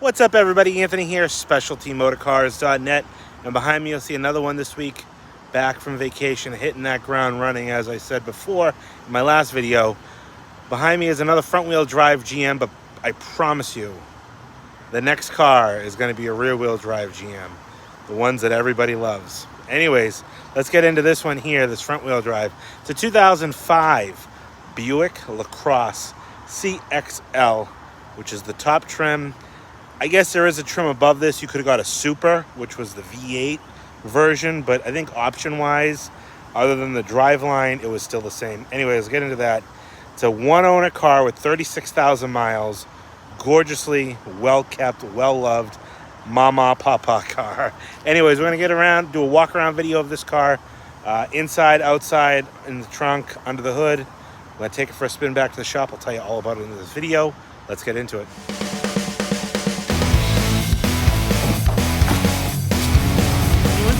What's up, everybody? Anthony here, specialtymotorcars.net, and behind me you'll see another one this week. Back from vacation, hitting that ground running, as I said before in my last video. Behind me is another front-wheel drive GM, but I promise you, the next car is going to be a rear-wheel drive GM, the ones that everybody loves. Anyways, let's get into this one here, this front-wheel drive. It's a 2005 Buick LaCrosse CXL, which is the top trim. I guess there is a trim above this. You could have got a Super, which was the V8 version, but I think option-wise, other than the driveline, it was still the same. Anyways, let's get into that. It's a one-owner car with 36,000 miles, gorgeously well-kept, well-loved, mama-papa car. Anyways, we're going to get around, do a walk-around video of this car, inside, outside, in the trunk, under the hood. I'm going to take it for a spin back to the shop. I'll tell you all about it in this video. Let's get into it.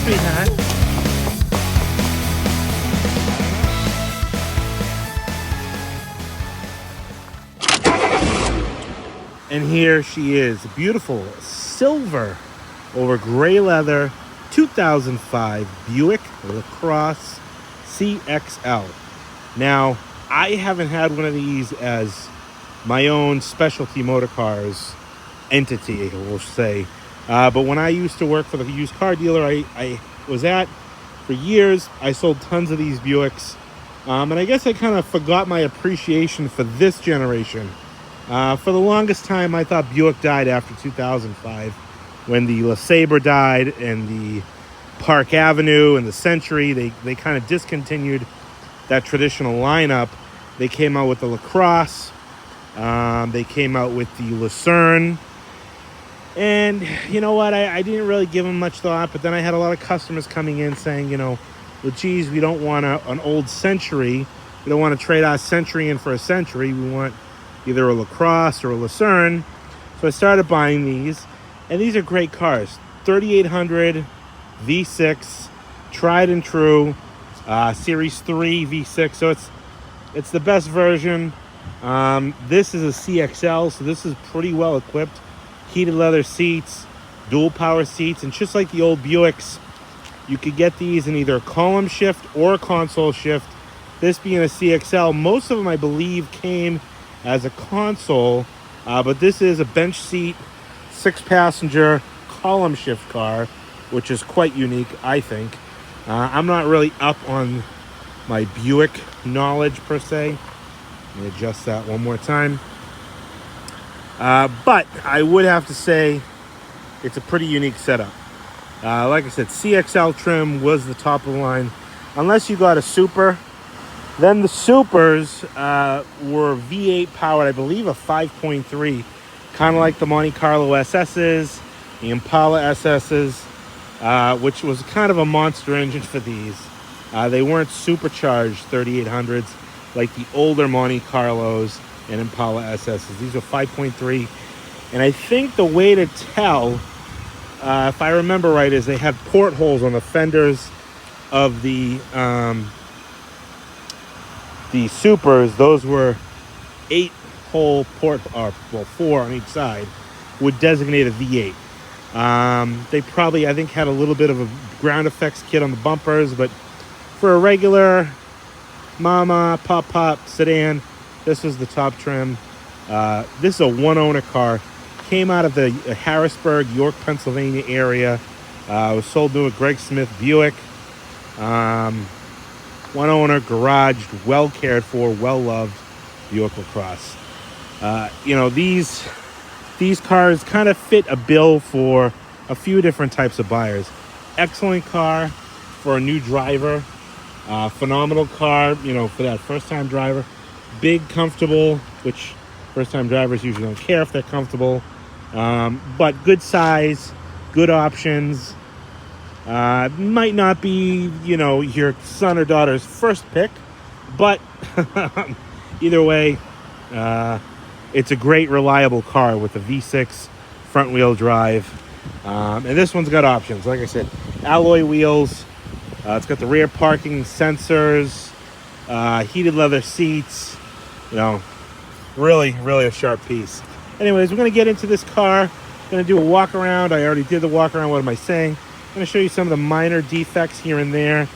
Sweetheart. And here she is, beautiful silver over gray leather 2005 Buick LaCrosse CXL. Now, I haven't had one of these as my own specialty motor cars entity, we'll say. But when I used to work for the used car dealer I was at for years, I sold tons of these Buicks. And I guess I kind of forgot my appreciation for this generation. For the longest time, I thought Buick died after 2005. When the LeSabre died and the Park Avenue and the Century, they kind of discontinued that traditional lineup. They came out with the LaCrosse. They came out with the Lucerne. And you know what, I didn't really give them much thought, but then I had a lot of customers coming in saying, you know, well, geez, we don't want an old Century. We don't want to trade our Century in for a Century. We want either a LaCrosse or a Lucerne. So I started buying these, and these are great cars. 3800 V6, tried and true, Series 3 V6. So it's the best version. This is a CXL, so this is pretty well equipped. Heated leather seats, dual power seats, and just like the old Buicks, you could get these in either a column shift or a console shift. This being a CXL, most of them I believe came as a console, but this is a bench seat, 6-passenger column shift car, which is quite unique, I think. I'm not really up on my Buick knowledge per se. Let me adjust that one more time. But I would have to say it's a pretty unique setup. Like I said, CXL trim was the top of the line. Unless you got a Super. Then the Supers were V8 powered, I believe a 5.3. Kind of like the Monte Carlo SS's, the Impala SS's, which was kind of a monster engine for these. They weren't supercharged 3800s like the older Monte Carlos and Impala SS's. These are 5.3, and I think the way to tell, if I remember right, is they have portholes on the fenders of the Supers. Those were 8-hole port, or well, 4 on each side, would designate a V8. They probably, I think, had a little bit of a ground effects kit on the bumpers, but for a regular mama pop sedan, this was the top trim. This is a one-owner car. Came out of the Harrisburg, York, Pennsylvania area. Was sold to a Greg Smith Buick. One-owner, garaged, well cared for, well-loved Buick LaCrosse. You know, these cars kind of fit a bill for a few different types of buyers. Excellent car for a new driver. Phenomenal car, you know, for that first-time driver. Big, comfortable, which first-time drivers usually don't care if they're comfortable. But good size, good options. Might not be, you know, your son or daughter's first pick, but either way, it's a great, reliable car with a V6 front-wheel drive. And this one's got options. Like I said, alloy wheels. It's got the rear parking sensors, heated leather seats. You know, really a sharp piece. Anyways, we're going to get into this car. Gonna do a walk around. I already did the walk around. What am I saying? I'm gonna show you some of the minor defects here and there.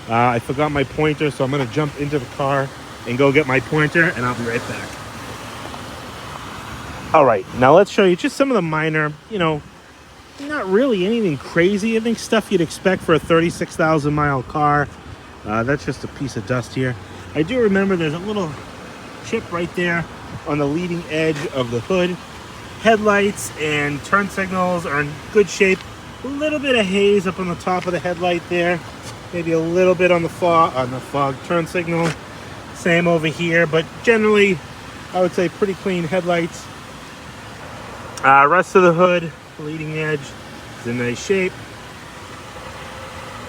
I forgot my pointer, so I'm gonna jump into the car and go get my pointer, and I'll be right back. All right, now let's show you just some of the minor, you know, not really anything crazy. I think stuff you'd expect for a 36,000 mile car. That's just a piece of dust here. I do remember there's a little chip right there on the leading edge of the hood. Headlights and turn signals are in good shape. A little bit of haze up on the top of the headlight there. Maybe a little bit on the fog turn signal. Same over here, but generally I would say pretty clean headlights. Rest of the hood, leading edge is in nice shape.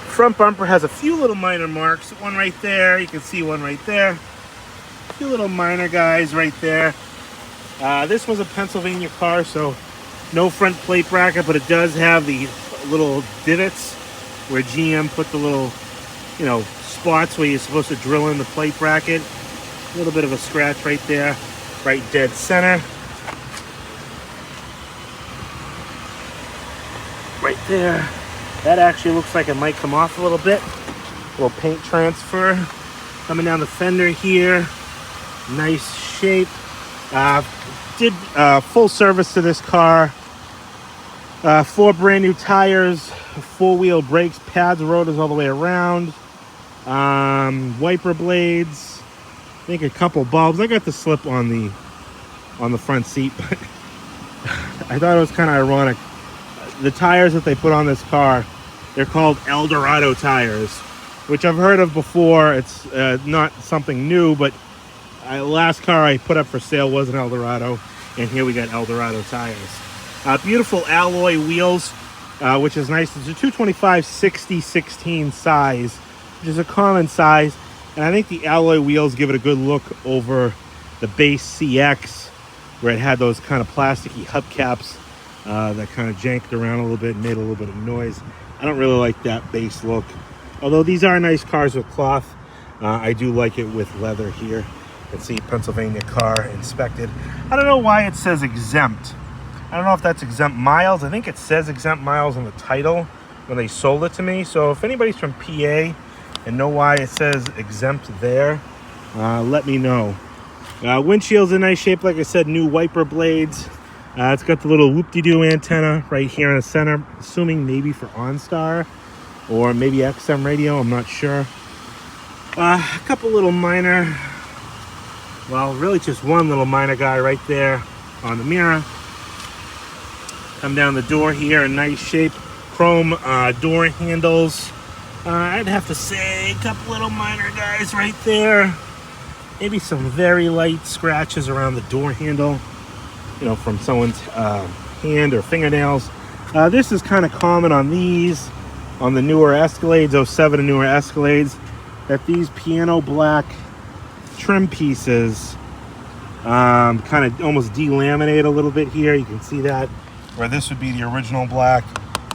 Front bumper has a few little minor marks. One right there, you can see one right there. A few little minor guys right there. This was a Pennsylvania car, so no front plate bracket, but it does have the little divots where GM put the little, you know, spots where you're supposed to drill in the plate bracket. A little bit of a scratch right there, right dead center. Right there. That actually looks like it might come off a little bit. A little paint transfer. Coming down the fender here. Nice shape. Did full service to this car. 4 brand new tires, 4-wheel brakes, pads, rotors all the way around. Wiper blades. I think a couple bulbs. I got the slip on the front seat, but I thought it was kind of ironic. The tires that they put on this car, they're called Eldorado tires, which I've heard of before. It's not something new, but last car I put up for sale was an Eldorado, and here we got Eldorado tires. Beautiful alloy wheels, which is nice. It's a 225/60/16 size, which is a common size, and I think the alloy wheels give it a good look over the base CX, where it had those kind of plasticky hubcaps that kind of janked around a little bit and made a little bit of noise. I don't really like that base look, although these are nice cars with cloth. I do like it with leather here. You can see Pennsylvania car inspected. I don't know why it says exempt. I don't know if that's exempt miles. I think it says exempt miles on the title when they sold it to me. So if anybody's from PA and know why it says exempt there, let me know. Windshield's in nice shape. Like I said, new wiper blades. It's got the little whoop-de-doo antenna right here in the center, assuming maybe for OnStar or maybe XM radio, I'm not sure. A couple little minor, well, really just one little minor guy right there on the mirror. Come down the door here in nice shape. Chrome door handles. I'd have to say a couple little minor guys right there. Maybe some very light scratches around the door handle, you know, from someone's hand or fingernails. This is kind of common on these, on the newer Escalades, 07 and newer Escalades, that these piano black trim pieces kind of almost delaminate a little bit here. You can see that, where this would be the original black,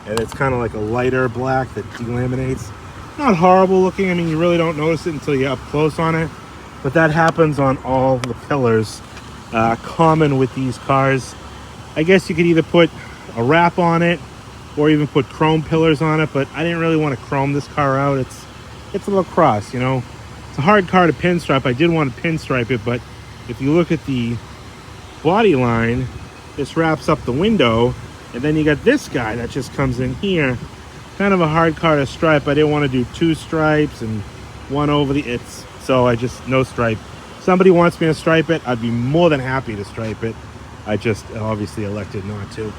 and it's kind of like a lighter black that delaminates. Not horrible looking. I mean, you really don't notice it until you're up close on it, but that happens on all the pillars. Common with these cars. I guess you could either put a wrap on it or even put chrome pillars on it, but I didn't really want to chrome this car out. It's a LaCrosse, you know. It's a hard car to pinstripe. I did want to pinstripe it, but if you look at the body line, this wraps up the window, and then you got this guy that just comes in here. Kind of a hard car to stripe. I didn't want to do 2 stripes and one over the so I just no stripe. Somebody wants me to stripe it, I'd be more than happy to stripe it. I just obviously elected not to.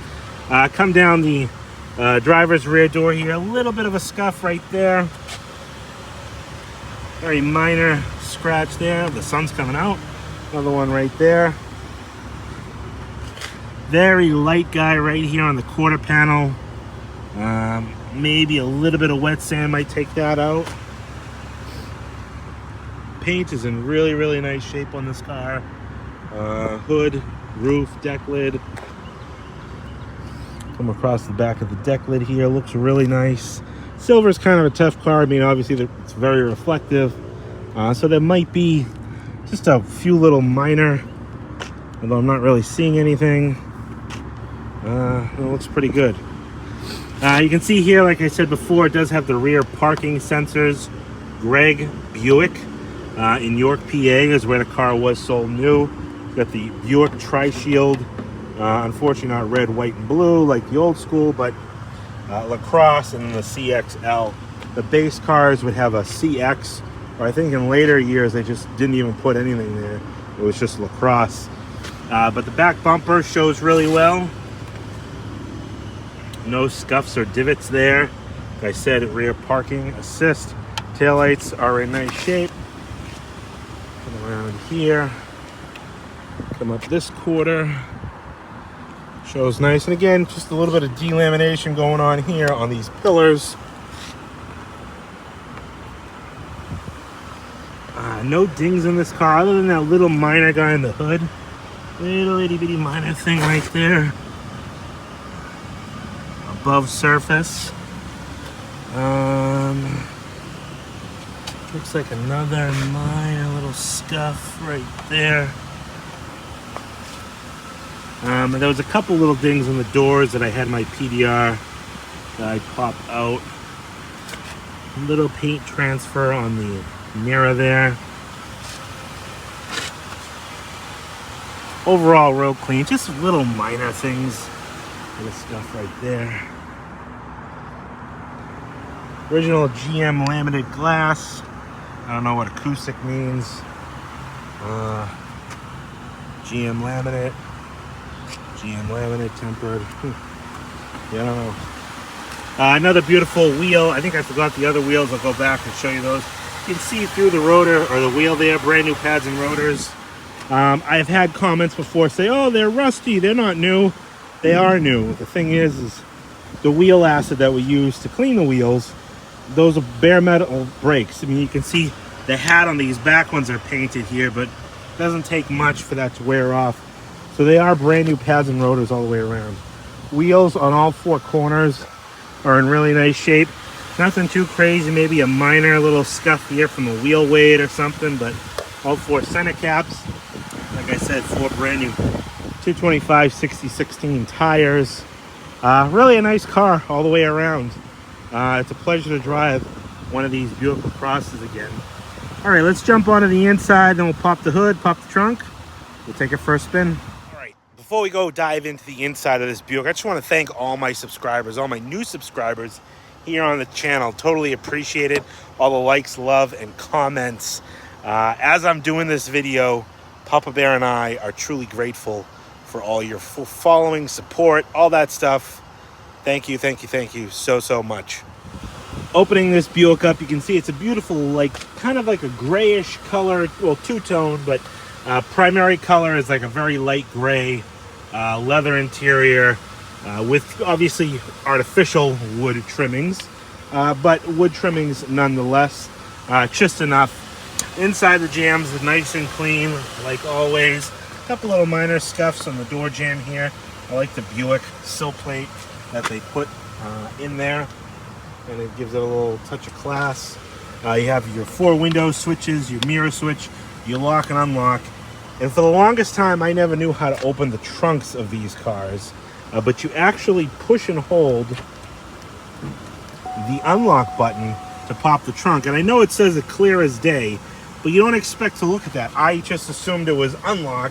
Come down the driver's rear door here. A little bit of a scuff right there. Very minor scratch there. The sun's coming out. Another one right there. Very light guy right here on the quarter panel. Maybe a little bit of wet sand might take that out. Paint is in really, really nice shape on this car. Hood, roof, deck lid. Come across the back of the deck lid here. Looks really nice. Silver is kind of a tough car. I mean, obviously it's very reflective. So there might be just a few little minor, although I'm not really seeing anything. It looks pretty good. You can see here, like I said before, it does have the rear parking sensors. Greg Buick in York, PA is where the car was sold new. Got the Buick Tri-Shield. Unfortunately not red, white, and blue like the old school, but LaCrosse and the CXL. The base cars would have a CX, or I think in later years they just didn't even put anything there. It was just LaCrosse. But the back bumper shows really well. No scuffs or divots there. Like I said, rear parking assist. Taillights are in nice shape. Come around here. Come up this quarter. Shows nice. And again, just a little bit of delamination going on here on these pillars. No dings in this car other than that little minor guy in the hood. Little itty bitty minor thing right there. Above surface. Looks like another minor little scuff right there. And there was a couple little dings in the doors that I had my PDR that I popped out. Little paint transfer on the mirror there. Overall real clean, just little minor things. Little stuff right there. Original GM laminated glass. I don't know what acoustic means. GM laminate. GM laminate tempered. Yeah, I don't know. Another beautiful wheel. I think I forgot the other wheels. I'll go back and show you those. You can see through the rotor or the wheel there. Brand new pads and rotors. I've had comments before say, oh, they're rusty. They're not new. They are new. The thing is the wheel acid that we use to clean the wheels, those are bare metal brakes. I mean, you can see the hat on these back ones are painted here, but it doesn't take much for that to wear off. So they are brand new pads and rotors all the way around. Wheels on all four corners are in really nice shape. Nothing too crazy, maybe a minor little scuff here from the wheel weight or something, but all four center caps. Like I said, four brand new 225 60/16 tires. Really a nice car all the way around. It's a pleasure to drive one of these Buick LaCrosses again. All right, let's jump onto the inside, then we'll pop the hood, pop the trunk. We'll take it for a spin. All right, before we go dive into the inside of this Buick, I just want to thank all my subscribers, all my new subscribers here on the channel. Totally appreciate it. All the likes, love, and comments. As I'm doing this video, Papa Bear and I are truly grateful for all your following, support, all that stuff. Thank you, thank you, thank you so much. Opening this Buick up, you can see it's a beautiful, like, kind of like a grayish color, well, two-tone, but primary color is like a very light gray, leather interior, with obviously artificial wood trimmings, but wood trimmings nonetheless, just enough. Inside the jams is nice and clean, like always. A couple little minor scuffs on the door jamb here. I like the Buick sill plate that they put in there, and it gives it a little touch of class. You have your four window switches, your mirror switch, your lock and unlock. And for the longest time, I never knew how to open the trunks of these cars, but you actually push and hold the unlock button to pop the trunk. And I know it says it clear as day, but you don't expect to look at that. I just assumed it was unlock,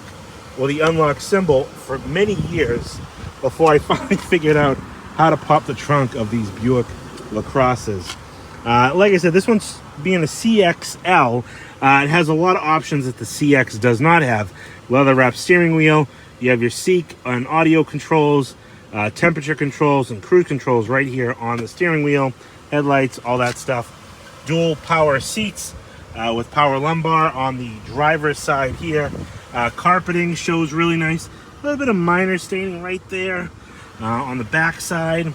or the unlock symbol, for many years before I finally figured out how to pop the trunk of these Buick LaCrosses. Like I said, this one's being a CXL. It has a lot of options that the CX does not have. Leather wrapped steering wheel. You have your seat and audio controls, temperature controls, and cruise controls right here on the steering wheel. Headlights, all that stuff. Dual power seats with power lumbar on the driver's side here. Carpeting shows really nice. A little bit of minor staining right there on the back side.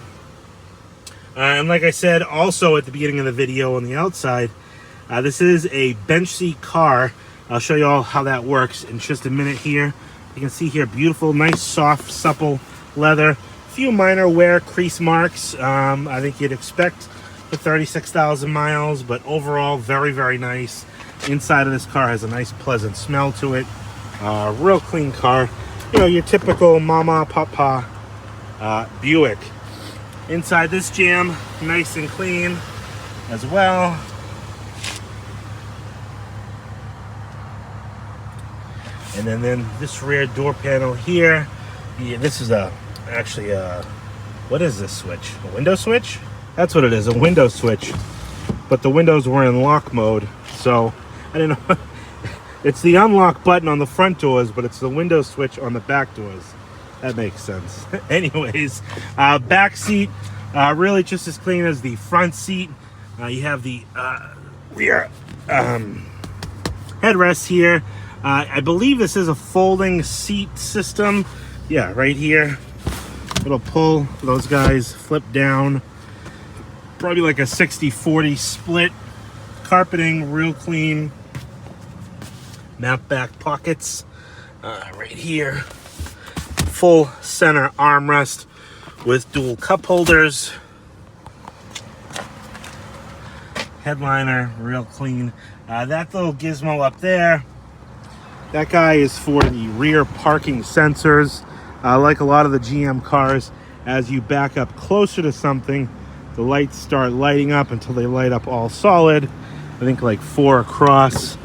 And like I said, also at the beginning of the video on the outside, this is a bench seat car. I'll show you all how that works in just a minute here. You can see here, beautiful, nice, soft, supple leather. A few minor wear crease marks. I think you'd expect for 36,000 miles, but overall, very nice. Inside of this car has a nice, pleasant smell to it. Real clean car. You know, your typical mama, papa Buick. Inside this jam, nice and clean as well. And then this rear door panel here. Yeah, this is actually a, what is this switch? A window switch? That's what it is, a window switch. But the windows were in lock mode, so I didn't know. It's the unlock button on the front doors, but it's the window switch on the back doors. That makes sense. Anyways, back seat, really just as clean as the front seat. You have the rear headrest here. I believe this is a folding seat system. Yeah, right here. It'll pull those guys, flip down. Probably like a 60-40 split. Carpeting, real clean. Map back pockets right here. Full center armrest with dual cup holders. Headliner, real clean. That little gizmo up there, that guy is for the rear parking sensors. Like a lot of the GM cars, as you back up closer to something, the lights start lighting up until they light up all solid. I think like 4 across.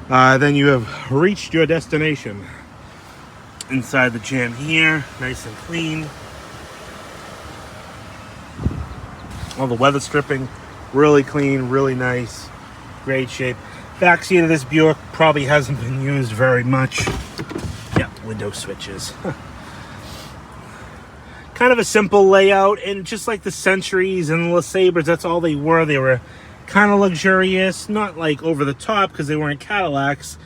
Then you have reached your destination. Inside the jam here, nice and clean. All the weather stripping, really clean, really nice, great shape. Back seat of this Buick probably hasn't been used very much. Yeah, window switches. Kind of a simple layout, and just like the Centuries and the LeSabres, that's all they were. They were kind of luxurious, not like over the top because they weren't Cadillacs,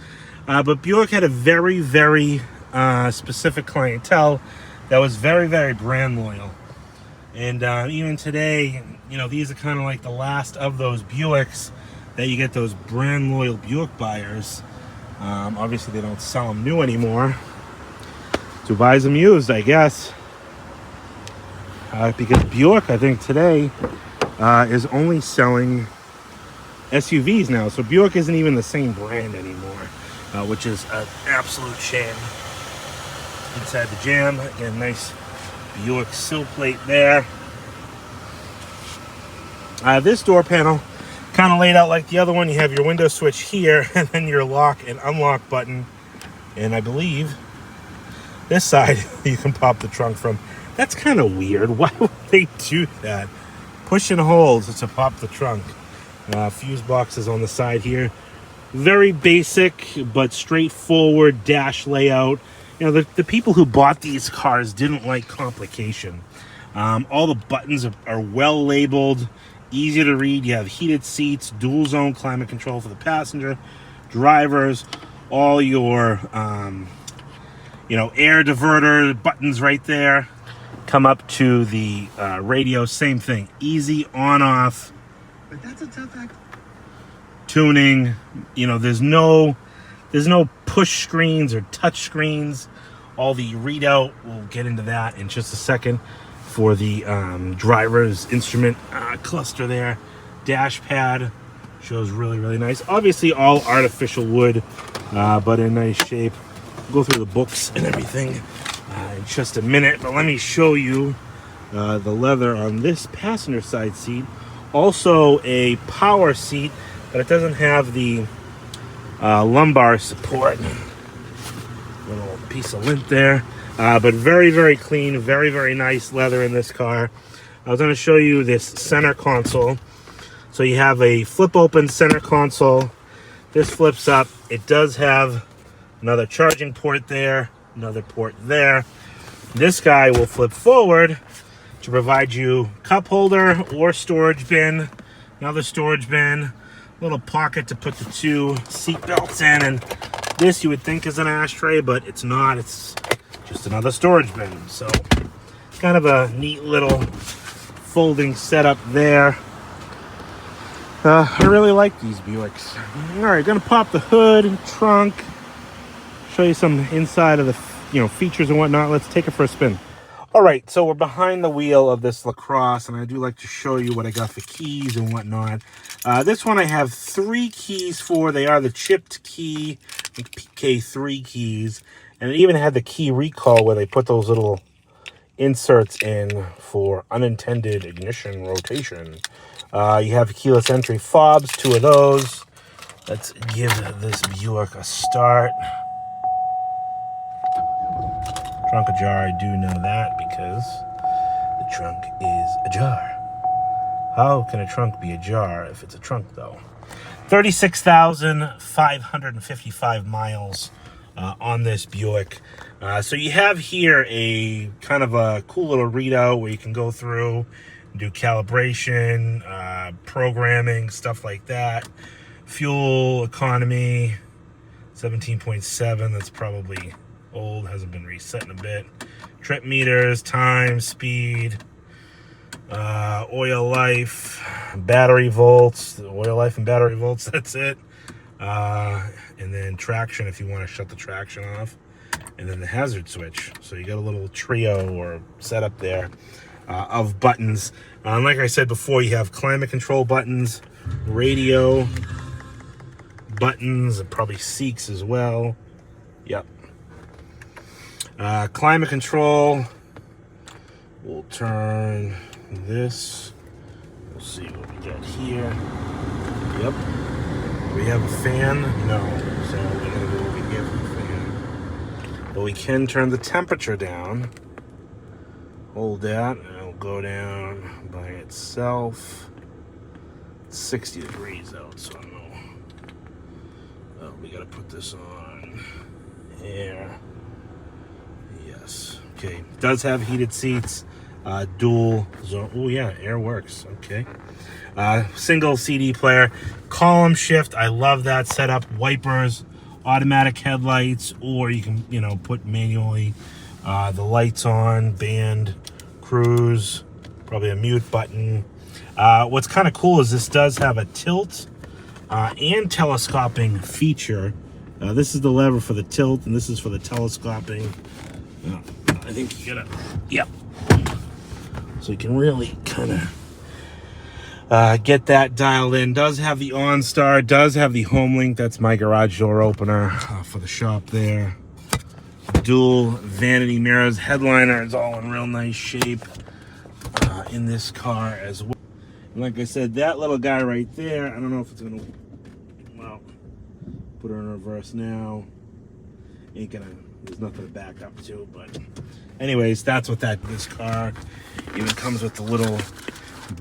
but Buick had a very, very specific clientele that was very, very brand loyal. And even today, you know, these are kind of like the last of those Buicks that you get those brand loyal Buick buyers. Obviously, they don't sell them new anymore. So buys them used, I guess. Because Buick, I think today, is only selling SUVs now. So Buick isn't even the same brand anymore, which is an absolute shame. Inside the jam, again, nice Buick sill plate there. This door panel, kind of laid out like the other one. You have your window switch here, and then your lock and unlock button. And I believe this side you can pop the trunk from. That's kind of weird. Why would they do that? Push and hold to pop the trunk. Fuse boxes on the side here. Very basic but straightforward dash layout. You know, the people who bought these cars didn't like complication. All the buttons are well labeled, easy to read. You have heated seats, dual zone climate control for the passenger, drivers, all your you know, air diverter buttons right there. Come up to the radio, same thing, easy on off. But that's a tough act. Tuning, you know, there's no push screens or touch screens. All the readout, we'll get into that in just a second, for the driver's instrument cluster there. Dash pad shows really, really nice. Obviously all artificial wood, but in nice shape. We'll go through the books and everything in just a minute, but let me show you the leather on this passenger side seat. Also a power seat, but it doesn't have the lumbar support. Little piece of lint there, but very, very clean, very, very nice leather in this car. I was going to show you this center console. So you have a flip open center console. This flips up. It does have another charging port there, another port there. This guy will flip forward to provide you cup holder or storage bin, another storage bin, little pocket to put the 2 seat belts in, and this you would think is an ashtray, but it's not. It's just another storage bin. So kind of a neat little folding setup there. I really like these Buicks. All right, gonna pop the hood and trunk, show you some inside of the features and whatnot. Let's take it for a spin. All right, so we're behind the wheel of this LaCrosse, and I do like to show you what I got for keys and whatnot. This one I have 3 keys for. They are the chipped key PK3 keys, and it even had the key recall where they put those little inserts in for unintended ignition rotation. You have keyless entry fobs, 2 of those. Let's give this Buick a start. Trunk ajar, I do know that because the trunk is ajar. How can a trunk be ajar if it's a trunk, though? 36,555 miles on this Buick. So you have here a kind of a cool little readout where you can go through and do calibration, programming, stuff like that. Fuel economy, 17.7. That's probably old, hasn't been reset in a bit. Trip meters, time, speed, oil life, battery volts, oil life and battery volts, that's it. And then traction if you want to shut the traction off. And then the hazard switch. So you got a little trio or setup there of buttons. Like I said before, you have climate control buttons, radio buttons, and probably seats as well. Yep. Climate control. We'll turn this. We'll see what we got here. Yep. We have a fan? No. So we're going to go over here for the fan. But we can turn the temperature down. Hold that, and it'll go down by itself. It's 60 degrees out, so I don't know. Oh, we got to put this on air. Yes. Okay. It does have heated seats. Dual zone. Oh yeah, air works. Okay. Single CD player, column shift. I love that setup. Wipers, automatic headlights, or you can, put manually the lights on, band, cruise, probably a mute button. What's kind of cool is this does have a tilt and telescoping feature. This is the lever for the tilt, and this is for the telescoping. I think you gotta, yep. So you can really kind of get that dialed in. Does have the OnStar, does have the Home Link. That's my garage door opener for the shop there. Dual vanity mirrors. Headliner is all in real nice shape in this car as well. And like I said, that little guy right there, I don't know if it's gonna, well, put her in reverse now. Ain't gonna, there's nothing to back up to, but anyways, that's what this car even comes with, the little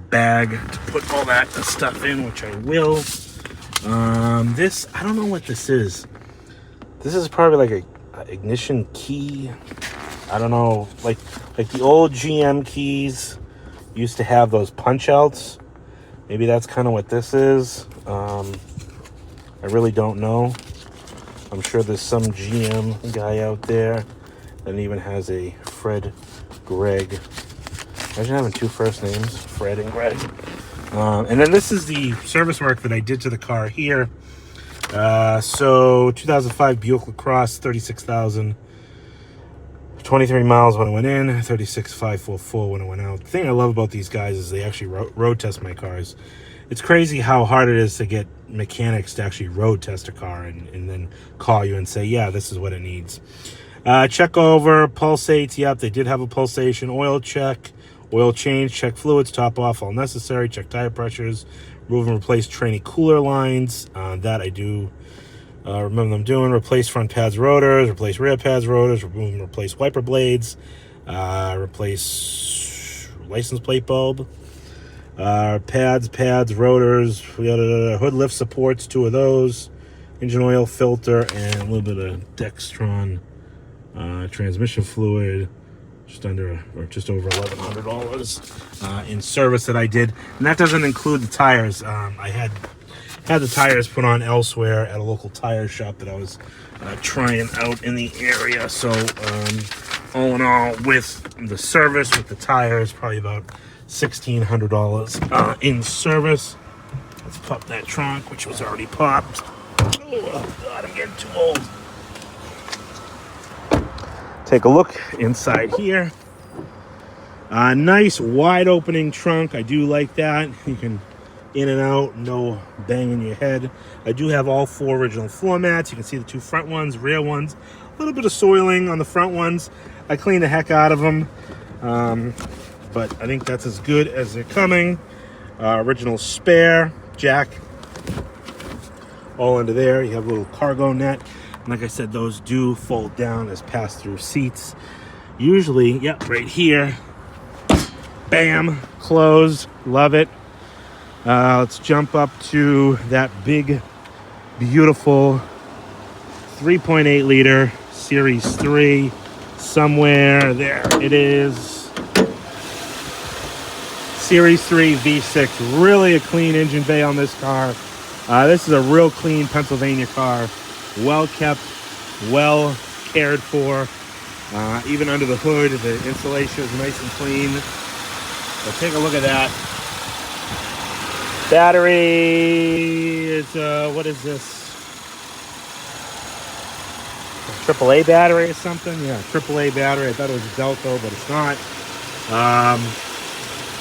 bag to put all that stuff in, which I will. This, I don't know what this is. This is probably like a ignition key. I don't know, like the old GM keys used to have those punch outs. Maybe that's kind of what this is. I really don't know. I'm sure there's some GM guy out there that even has a Fred Greg. Imagine having 2 first names, Fred and Greg. And then this is the service work that I did to the car here. So 2005 Buick LaCrosse, 36,000. 23 miles when I went in, 36,544 when I went out. The thing I love about these guys is they actually road test my cars. It's crazy how hard it is to get mechanics to actually road test a car and then call you and say, yeah, this is what it needs. Check over, pulsates. Yep, they did have a pulsation. Oil check, oil change, check fluids, top off, all necessary. Check tire pressures, remove and replace tranny cooler lines. That I do remember them doing. Replace front pads rotors, replace rear pads rotors, remove and replace wiper blades, replace license plate bulb, pads, rotors, hood lift supports, 2 of those, engine oil filter, and a little bit of Dextron transmission fluid, just over $1,100 in service that I did. And that doesn't include the tires. I had the tires put on elsewhere at a local tire shop that I was trying out in the area. So all in all, with the service, with the tires, probably about $1,600 in service. Let's pop that trunk, which was already popped. Oh God, I'm getting too old. Take a look inside here. Nice wide opening trunk. I do like that. You can in and out, no banging your head. I do have all 4 original floor mats. You can see the 2 front ones, rear ones. A little bit of soiling on the front ones. I cleaned the heck out of them. But I think that's as good as they're coming. Original spare jack all under there. You have a little cargo net. And like I said, those do fold down as pass-through seats. Usually, yep, right here. Bam, closed. Love it. Let's jump up to that big, beautiful 3.8 liter Series 3. Somewhere there it is. Series 3 V6. Really a clean engine bay on this car. This is a real clean Pennsylvania car. Well kept, well cared for. Even under the hood, the insulation is nice and clean. So take a look at that. Battery is, what is this? A AAA battery or something? Yeah, AAA battery. I thought it was a Delco, but it's not.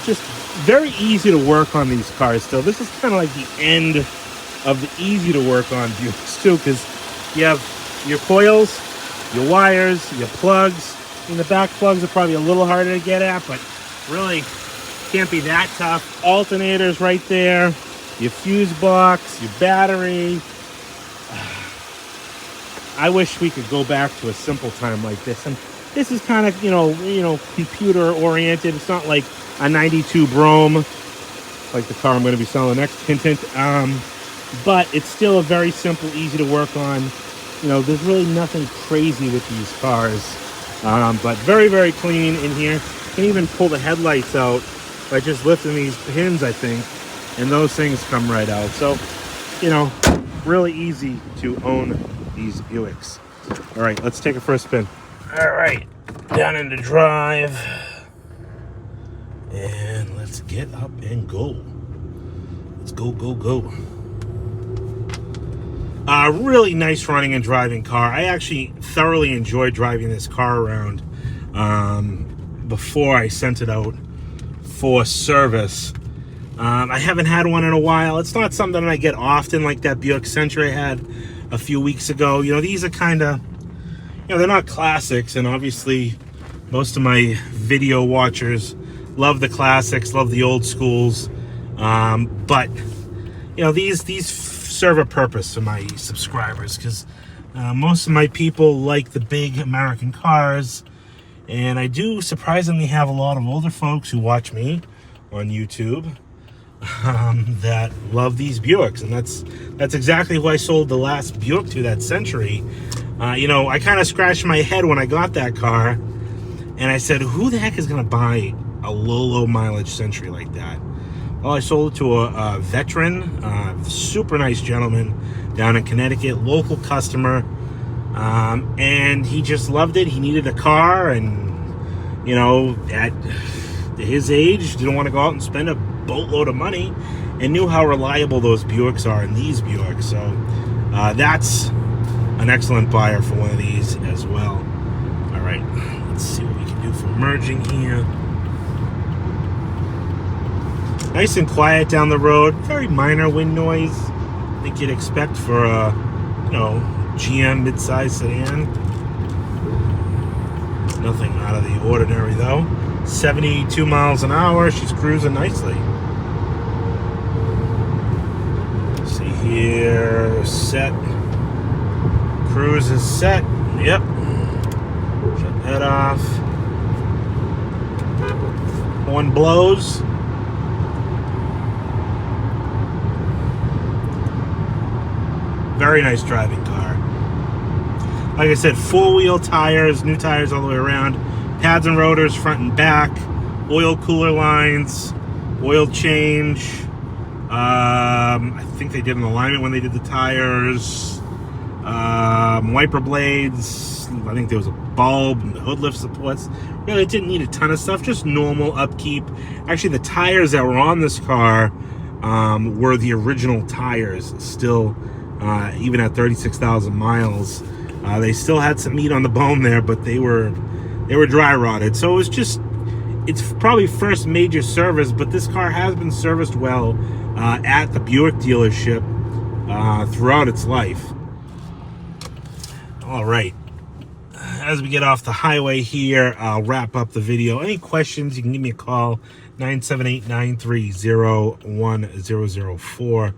Just very easy to work on these cars still. This is kind of like the end of the easy to work on Buicks too, because you have your coils, your wires, your plugs. And the back plugs are probably a little harder to get at, but really can't be that tough. Alternators right there, your fuse box, your battery. I wish we could go back to a simple time like this. And this is kind of, you know, computer oriented. It's not like a 92 Brougham, like the car I'm going to be selling next. Hint, hint. But it's still a very simple, easy to work on. You know, there's really nothing crazy with these cars. But very, very clean in here. You can even pull the headlights out by just lifting these pins, I think. And those things come right out. So, you know, really easy to own these Buicks. All right, let's take a first spin. All right, down into drive. And let's get up and go. Let's go, go, go. Really nice running and driving car. I actually thoroughly enjoyed driving this car around before I sent it out for service. I haven't had one in a while. It's not something I get often, like that Buick Century I had a few weeks ago. You know, these are kind of, you know, they're not classics, and obviously most of my video watchers love the classics, love the old schools. But you know, these serve a purpose for my subscribers, because most of my people like the big American cars, and I do surprisingly have a lot of older folks who watch me on YouTube that love these Buicks, and that's exactly who I sold the last Buick to, that Century. You know, I kind of scratched my head when I got that car, and I said, who the heck is going to buy a low mileage Century like that? Well, I sold it to a veteran, super nice gentleman down in Connecticut, local customer, and he just loved it. He needed a car, and, you know, at his age, didn't want to go out and spend a boatload of money, and knew how reliable those Buicks are, and these Buicks. So that's an excellent buyer for one of these as well. All right, let's see what we can do for merging here. Nice and quiet down the road. Very minor wind noise. I think you'd expect for a, you know, GM midsize sedan. Nothing out of the ordinary though. 72 miles an hour. She's cruising nicely. Let's see here. Set. Cruise is set. Yep. Shut that off. Horn blows. Very nice driving car. Like I said, four-wheel tires, new tires all the way around, pads and rotors front and back, oil cooler lines, oil change. I think they did an alignment when they did the tires. Wiper blades. I think there was a bulb and the hood lift supports. Really, it didn't need a ton of stuff, just normal upkeep. Actually, the tires that were on this car were the original tires still. Even at 36,000 miles, they still had some meat on the bone there, but they were dry rotted. So it was just, it's probably first major service, but this car has been serviced well at the Buick dealership throughout its life. All right, as we get off the highway here, I'll wrap up the video. Any questions, you can give me a call, 978-930-1004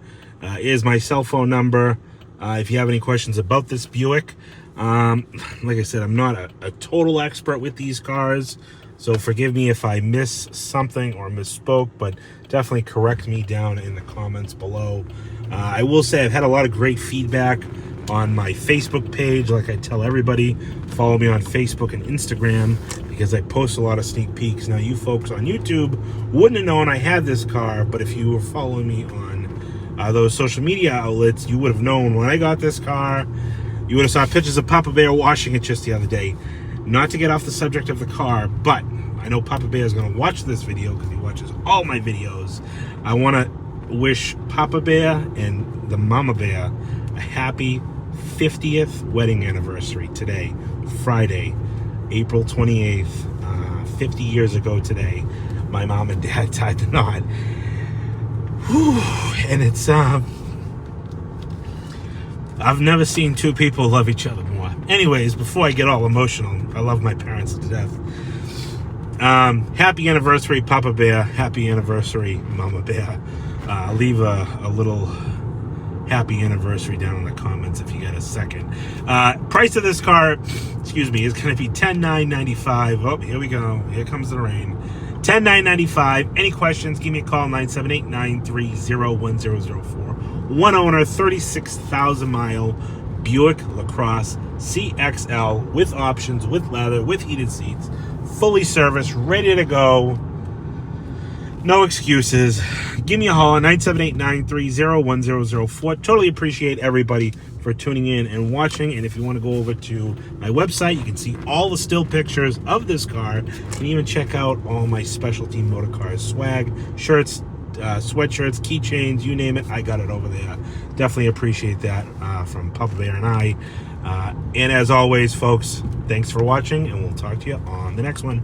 is my cell phone number. If you have any questions about this Buick, like I said, I'm not a total expert with these cars, so forgive me if I miss something or misspoke, but definitely correct me down in the comments below. I will say I've had a lot of great feedback on my Facebook page. Like I tell everybody, follow me on Facebook and Instagram because I post a lot of sneak peeks. Now, you folks on YouTube wouldn't have known I had this car, but if you were following me on those social media outlets, you would have known when I got this car. You would have saw pictures of Papa Bear washing it just the other day. Not to get off the subject of the car, but I know Papa Bear is going to watch this video because he watches all my videos. I want to wish Papa Bear and the Mama Bear a happy 50th wedding anniversary today, Friday, April 28th. 50 years ago today, my mom and dad tied the knot. Whew, and it's I've never seen two people love each other more. Anyways, before I get all emotional, I love my parents to death. Happy anniversary, Papa Bear. Happy anniversary, Mama Bear. Leave a little happy anniversary down in the comments if you get a second. Price of this car, excuse me, is going to be $10,995. Oh, here we go. Here comes the rain. $10,995. Any questions, give me a call, 978-930-1004. One owner, 36,000 mile Buick LaCrosse CXL with options, with leather, with heated seats, fully serviced, ready to go. No excuses. Give me a call, 978-930-1004. Totally appreciate everybody for tuning in and watching. And if you want to go over to my website, you can see all the still pictures of this car and even check out all my specialty motor cars swag, shirts, sweatshirts, keychains, you name it, I got it over there. Definitely appreciate that from Papa Bear and I. And as always, folks, thanks for watching, and we'll talk to you on the next one.